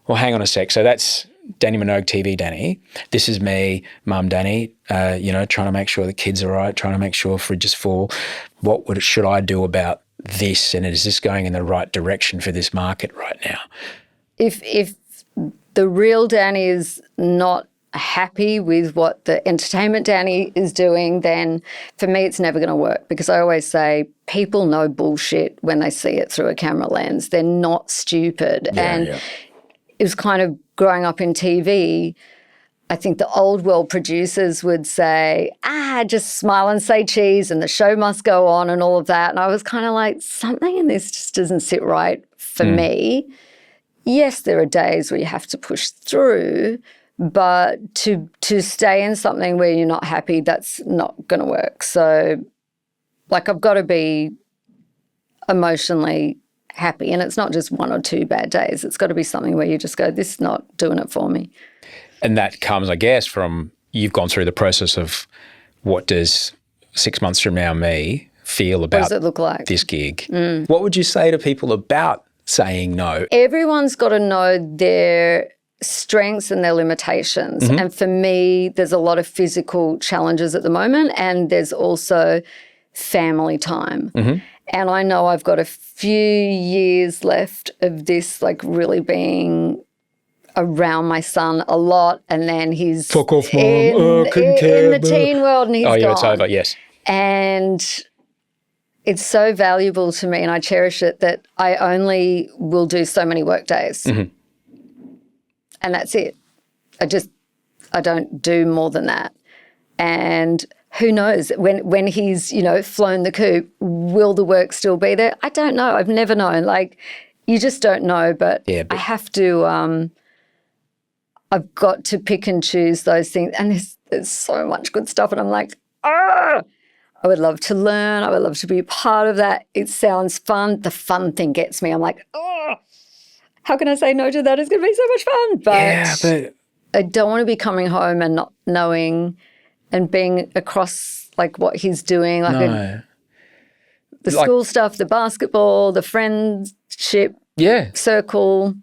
well, hang on a sec. So that's Dannii Minogue TV Dannii. This is me, Mum Dannii, trying to make sure the kids are right, trying to make sure fridge is full. Should I do about this? And is this going in the right direction for this market right now? If the real Dannii is not happy with what the entertainment Dannii is doing, then for me it's never going to work, because I always say people know bullshit when they see it through a camera lens. They're not stupid. It was kind of growing up in TV, I think the old world producers would say, just smile and say cheese and the show must go on and all of that. And I was kind of like, something in this just doesn't sit right for me. Yes, there are days where you have to push through, but to stay in something where you're not happy, that's not going to work. So, I've got to be emotionally happy, and it's not just one or two bad days. It's got to be something where you just go, this is not doing it for me. And that comes, I guess, from you've gone through the process of what does 6 months from now me feel about what does it look like? This gig. What would you say to people about saying no? Everyone's got to know their strengths and their limitations. And for me, there's a lot of physical challenges at the moment, and there's also family time. And I know I've got a few years left of this, really being around my son a lot, and then he's fuck off, Mum. in the teen world, and he's gone. It's over, yes. And it's so valuable to me, and I cherish it, that I only will do so many work days. And that's it. I don't do more than that. And who knows, when he's, flown the coop, will the work still be there? I don't know. I've never known. You just don't know, but I have to, I've got to pick and choose those things. And there's so much good stuff. And I'm like, I would love to learn. I would love to be a part of that. It sounds fun. The fun thing gets me. I'm like, how can I say no to that? It's going to be so much fun. But I don't want to be coming home and not knowing and being across what he's doing, the school stuff, the basketball, the friendship circle.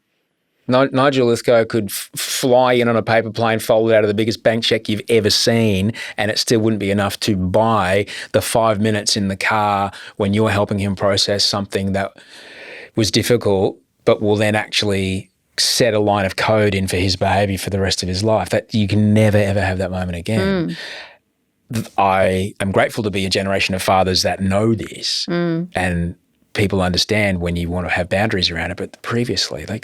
Nigel Lithgow could fly in on a paper plane folded out of the biggest bank check you've ever seen, and it still wouldn't be enough to buy the 5 minutes in the car when you're helping him process something that was difficult, but will then actually set a line of code in for his behaviour for the rest of his life. That you can never, ever have that moment again. I am grateful to be a generation of fathers that know this and people understand when you want to have boundaries around it. But previously, what are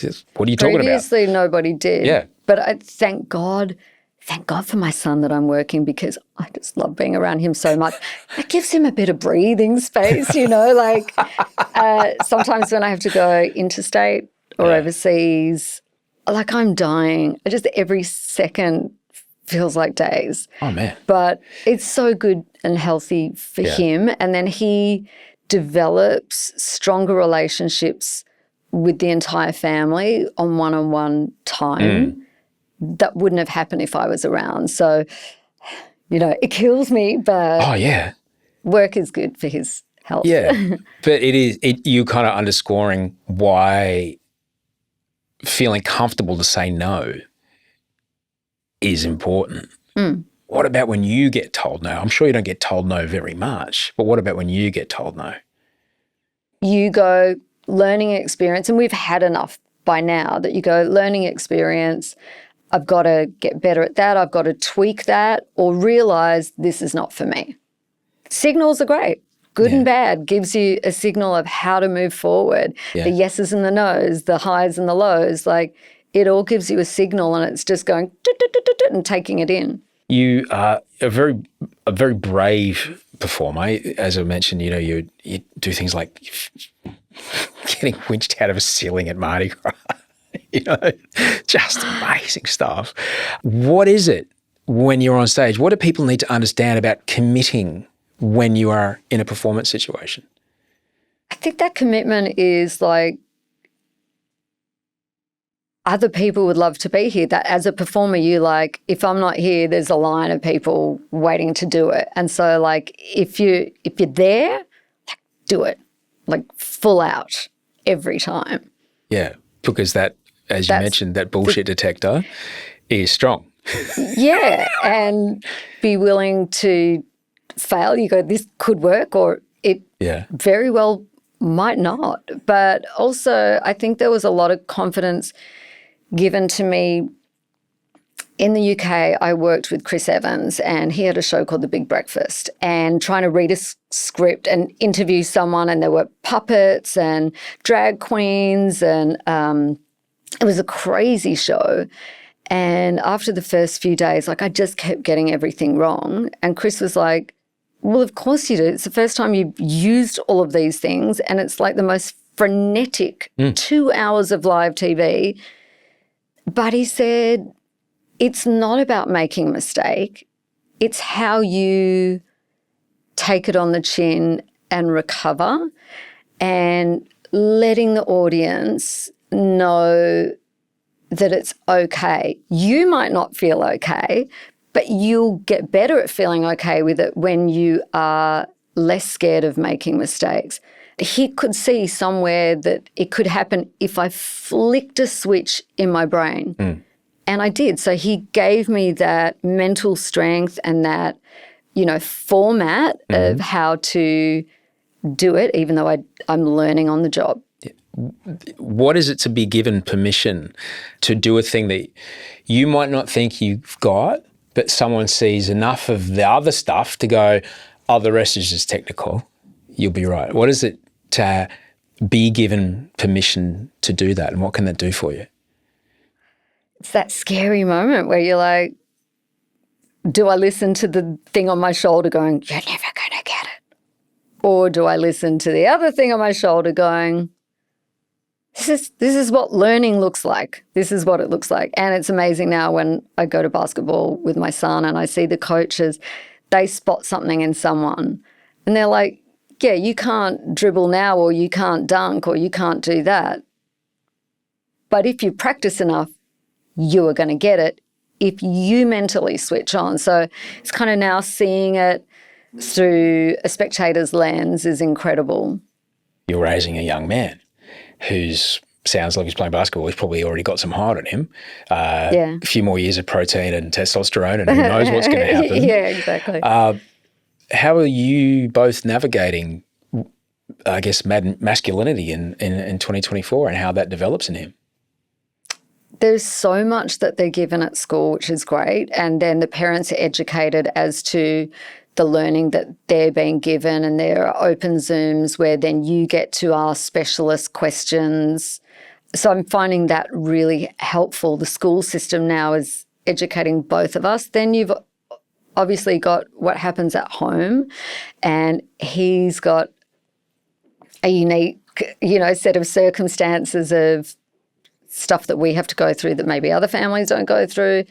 you talking about? Previously, nobody did. Yeah. But I thank God for my son that I'm working, because I just love being around him so much. It gives him a bit of breathing space, sometimes when I have to go interstate or overseas, I'm dying. Every second feels like days. Oh, man. But it's so good and healthy for him. And then he develops stronger relationships with the entire family on one-on-one time that wouldn't have happened if I was around. So, it kills me, but work is good for his health. Yeah, but you kind of underscoring why feeling comfortable to say no is important. What about when you get told no? I'm sure you don't get told no very much, but what about when you get told no? You go learning experience, and we've had enough by now that you go learning experience, I've got to get better at that, I've got to tweak that, or realise this is not for me. Signals are great. Good and bad, gives you a signal of how to move forward. The yeses and the nos, the highs and the lows, it all gives you a signal, and it's just going and taking it in. You are a very brave performer. As I mentioned, you do things like getting winched out of a ceiling at Mardi Gras. Just amazing stuff. What is it when you're on stage? What do people need to understand about committing when you are in a performance situation? I think that commitment is other people would love to be here. That as a performer, you like, if I'm not here, there's a line of people waiting to do it. And so like if you're there, like, do it, like full out every time. Yeah, because that, as you mentioned, that bullshit detector is strong. Yeah, and be willing to fail. You go, this could work, or it very well might not. But also I think there was a lot of confidence given to me. In the UK, I worked with Chris Evans, and he had a show called The Big Breakfast, and trying to read a script and interview someone, and there were puppets and drag queens, and it was a crazy show. And after the first few days, like I just kept getting everything wrong. And Chris was like, well, of course you do. It's the first time you've used all of these things, and it's like the most frenetic 2 hours of live TV. But he said, it's not about making a mistake. It's how you take it on the chin and recover, and letting the audience know that it's okay. You might not feel okay, but you'll get better at feeling okay with it when you are less scared of making mistakes. He could see somewhere that it could happen if I flicked a switch in my brain. And I did. So he gave me that mental strength and that, format of how to do it, even though I'm learning on the job. What is it to be given permission to do a thing that you might not think you've got, but someone sees enough of the other stuff to go, oh, the rest is just technical. You'll be right. What is it to be given permission to do that, and what can that do for you? It's that scary moment where you're like, do I listen to the thing on my shoulder going, you're never going to get it? Or do I listen to the other thing on my shoulder going, this is what learning looks like. This is what it looks like. And it's amazing now when I go to basketball with my son and I see the coaches, they spot something in someone and they're like, yeah, you can't dribble now, or you can't dunk, or you can't do that. But if you practice enough, you are going to get it if you mentally switch on. So it's kind of now seeing it through a spectator's lens is incredible. You're raising a young man who's sounds like he's playing basketball. He's probably already got some height on him. A few more years of protein and testosterone, and who knows what's going to happen. Yeah, exactly. How are you both navigating, I guess, masculinity in 2024 and how that develops in him? There's so much that they're given at school, which is great. And then the parents are educated as to the learning that they're being given, and there are open Zooms where then you get to ask specialist questions. So I'm finding that really helpful. The school system now is educating both of us. Then you've obviously got what happens at home, and he's got a unique, set of circumstances of stuff that we have to go through that maybe other families don't go through.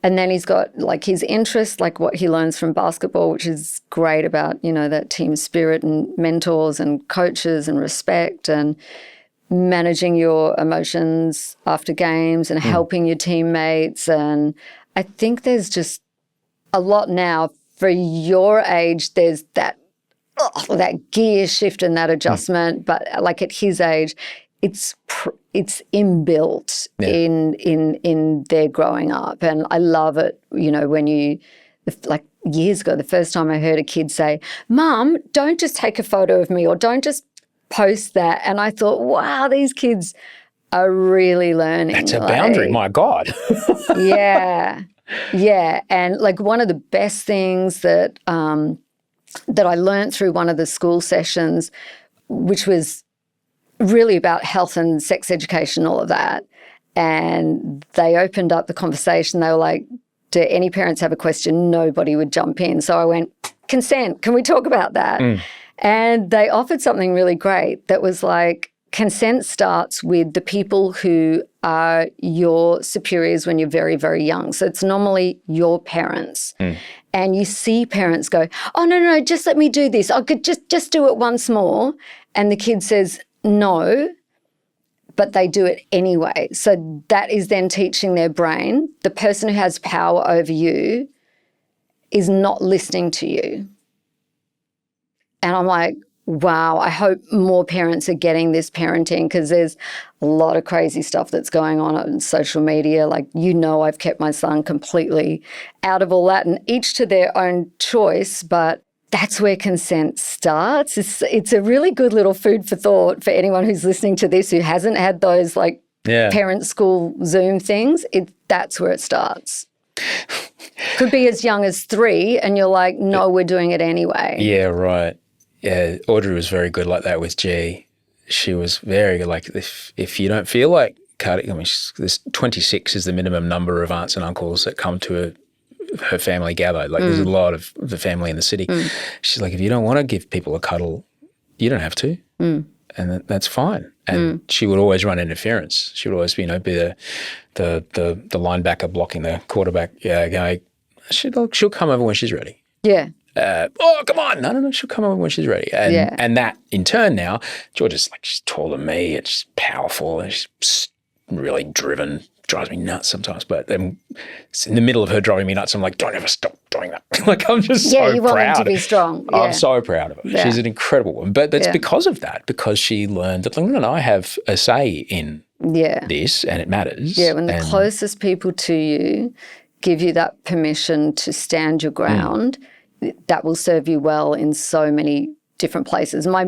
And then he's got like his interests, like what he learns from basketball, which is great about, that team spirit and mentors and coaches and respect and managing your emotions after games and helping your teammates. And I think there's just a lot now for your age. There's that gear shift and that adjustment. But like at his age, it's inbuilt in their growing up. And I love it, when like years ago, the first time I heard a kid say, Mum, don't just take a photo of me, or don't just post that. And I thought, wow, these kids are really learning. That's a boundary, my God. Yeah. And like one of the best things that that I learned through one of the school sessions, which was really about health and sex education, all of that. And they opened up the conversation. They were like, do any parents have a question? Nobody would jump in. So I went, consent, can we talk about that? And they offered something really great that was like, consent starts with the people who are your superiors when you're very, very young. So it's normally your parents. And you see parents go, oh, no, just let me do this. I could just do it once more. And the kid says, no, but they do it anyway. So that is then teaching their brain, the person who has power over you is not listening to you. And I'm like, wow, I hope more parents are getting this parenting, because there's a lot of crazy stuff that's going on social media. Like, I've kept my son completely out of all that, and each to their own choice, but that's where consent starts. It's a really good little food for thought for anyone who's listening to this who hasn't had those parent school Zoom things. That's where it starts. Could be as young as 3 and you're like, no, we're doing it anyway. Yeah, right. Yeah, Audrey was very good like that with G. She was very good. Like, if you don't feel like cutting, there's 26 is the minimum number of aunts and uncles that come to her family gather. Like, there's a lot of the family in the city. She's like, if you don't want to give people a cuddle, you don't have to, and that's fine. And she would always run interference. She would always, be the linebacker blocking the quarterback. Yeah, going. She'll come over when she's ready. Yeah. Come on. No, she'll come over when she's ready. And that, in turn now, Georgia's she's taller than me, and she's powerful, and she's really driven. Drives me nuts sometimes, but then it's in the middle of her driving me nuts, I'm like, don't ever stop doing that. I'm just so proud. Yeah, you want her to be strong. Yeah. I'm so proud of her. Yeah. She's an incredible woman. But it's because of that, because she learned that, no, I have a say in this, and it matters. Yeah, when the closest people to you give you that permission to stand your ground, that will serve you well in so many different places. My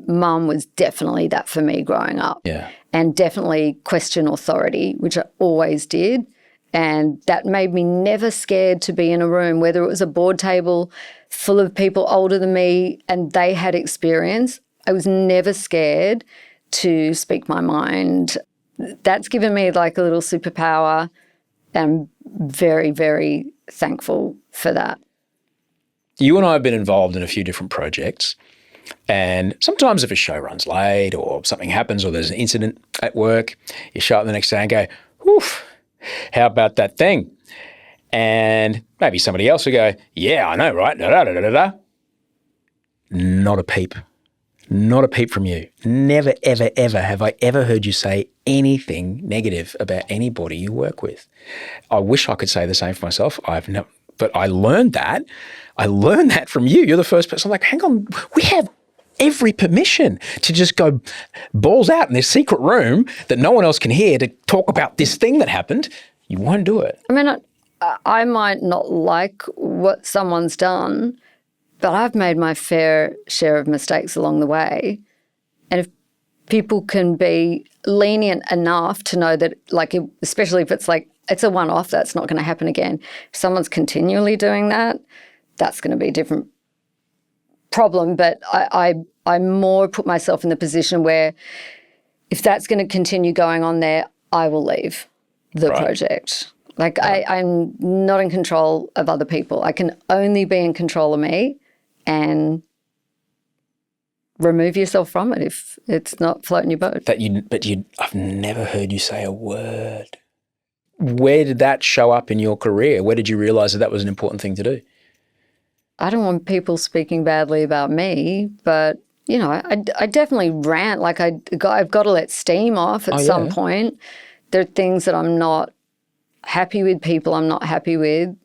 mum was definitely that for me growing up. Yeah. And definitely question authority, which I always did. And that made me never scared to be in a room, whether it was a board table full of people older than me and they had experience. I was never scared to speak my mind. That's given me a little superpower, and I'm very, very thankful for that. You and I have been involved in a few different projects. And sometimes if a show runs late or something happens or there's an incident at work, you show up the next day and go, oof, how about that thing? And maybe somebody else will go, yeah, I know, right? Da-da-da-da-da. Not a peep. Not a peep from you. Never, ever, ever have I ever heard you say anything negative about anybody you work with. I wish I could say the same for myself. But I learned that. I learned that from you. You're the first person. I'm like, hang on, we have every permission to just go balls out in this secret room that no one else can hear to talk about this thing that happened. You won't do it. I mean, I might not like what someone's done, but I've made my fair share of mistakes along the way. And if people can be lenient enough to know that, especially if it's it's a one-off, that's not going to happen again. If someone's continually doing that, that's going to be a different problem. But I more put myself in the position where if that's going to continue going on there, I will leave the project. I'm not in control of other people. I can only be in control of me, and remove yourself from it if it's not floating your boat. I've never heard you say a word. Where did that show up in your career? Where did you realise that was an important thing to do? I don't want people speaking badly about me, but, I definitely rant. I've got to let steam off at some point. There are things that I'm not happy with, people I'm not happy with.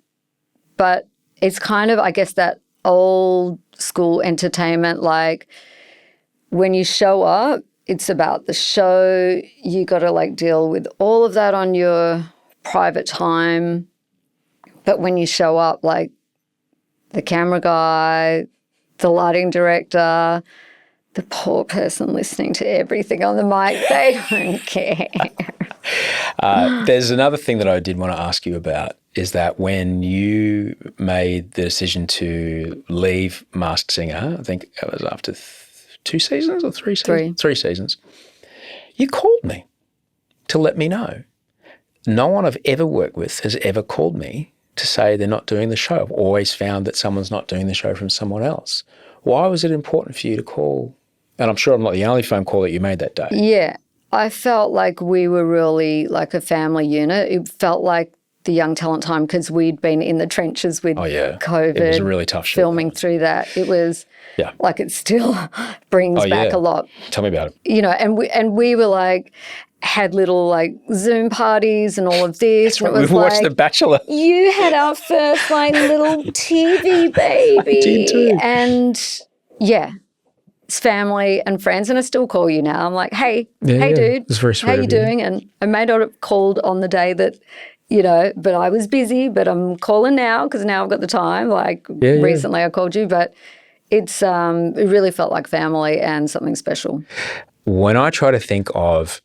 But it's kind of, I guess, that old school entertainment, when you show up, it's about the show. You got to deal with all of that on your private time. But when you show up, the camera guy, the lighting director, the poor person listening to everything on the mic, they don't care. There's another thing that I did want to ask you about, is that when you made the decision to leave Masked Singer, I think it was after 2 seasons or 3 seasons? 3 seasons. You called me to let me know. No one I've ever worked with has ever called me to say they're not doing the show. I've always found that someone's not doing the show from someone else. Why was it important for you to call? And I'm sure I'm not the only phone call that you made that day. Yeah. I felt like we were really like a family unit. It felt like the young talent time because we'd been in the trenches with COVID. It was a really tough shoot. Filming through that. It was like it still brings back a lot. Tell me about it. You know, and we were like, had little like Zoom parties and all of this. And it was we watched The Bachelor. You had our first like little TV baby. I did too. And yeah, it's family and friends. And I still call you now. I'm like, hey, dude, it's very sweet how you doing? And I may not have called on the day that, you know, but I was busy, but I'm calling now because now I've got the time. Like recently I called you, but it's it really felt like family and something special. When I try to think of,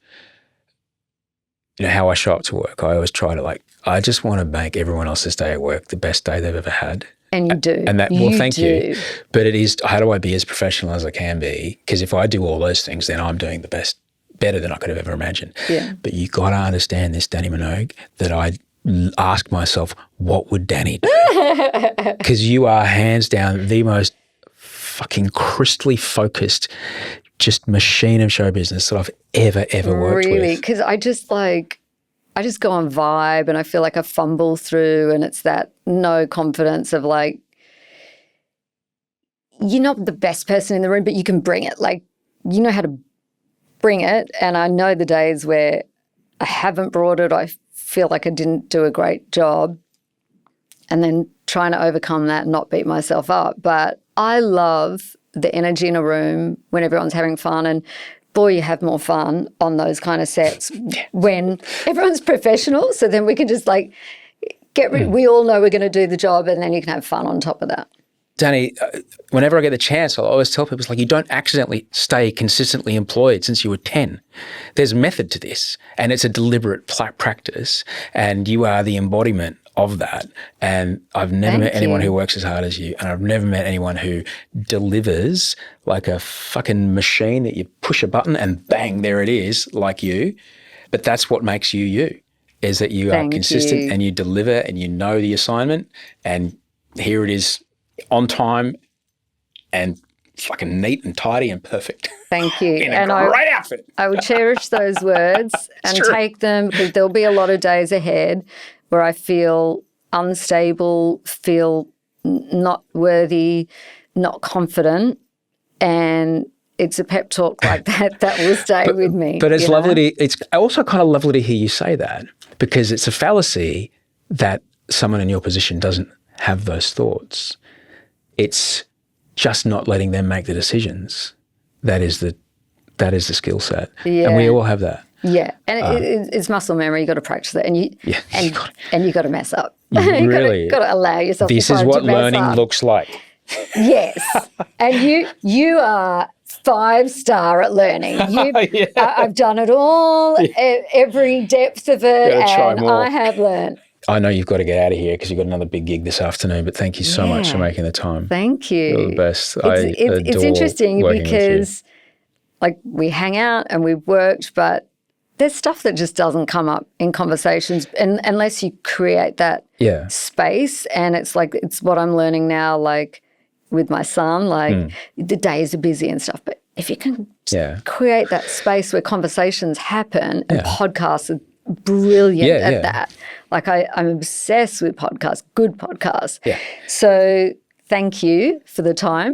you know, how I show up to work, I always try to I just want to make everyone else's day at work the best day they've ever had. And you do. And that, well, thank you. But it is, how do I be as professional as I can be? Because if I do all those things, then I'm doing better than I could have ever imagined. Yeah. But you got to understand this, Dannii Minogue, that I ask myself, what would Dannii do? Because you are hands down the most fucking crystally focused just machine of show business that I've ever worked with. Really? Because I just go on vibe and I feel like I fumble through and it's that no confidence of like, you're not the best person in the room, but you can bring it. Like, you know how to bring it. And I know the days where I haven't brought it, I feel like I didn't do a great job. And then trying to overcome that and not beat myself up. But I love the energy in a room when everyone's having fun, and boy, you have more fun on those kind of sets when everyone's professional. So then we can just like we all know we're going to do the job, and then you can have fun on top of that. Dannii, whenever I get the chance, I'll always tell people, it's like, you don't accidentally stay consistently employed since you were 10. There's method to this, and it's a deliberate practice, and you are the embodiment of that. And I've never met anyone who works as hard as you, and I've never met anyone who delivers like a fucking machine that you push a button and bang, there it is, like you. But that's what makes you, is that you are consistent and you deliver and you know the assignment, and here it is on time and fucking neat and tidy and perfect. Thank you. In a great outfit. I would cherish those words and take them, because there'll be a lot of days ahead where I feel unstable, feel not worthy, not confident, and it's a pep talk like that that will stay with me. But it's it's also kind of lovely to hear you say that, because it's a fallacy that someone in your position doesn't have those thoughts. It's just not letting them make the decisions. That is the skill set. Yeah. And we all have that. Yeah, and it's muscle memory. You got to practice it, and you got to mess up. You really got to allow yourself. This is what learning looks like. Yes, and you are 5-star at learning. I've done it all, every depth of it, and I have learned. I know you've got to get out of here because you've got another big gig this afternoon, but thank you so much for making the time. Thank you. You're the best. It's interesting because like we hang out and we've worked, but there's stuff that just doesn't come up in conversations unless you create that space. And it's like, it's what I'm learning now, like with my son, like the days are busy and stuff, but if you can create that space where conversations happen, and podcasts are brilliant at that. Like I'm obsessed with podcasts, good podcasts. Yeah. So thank you for the time.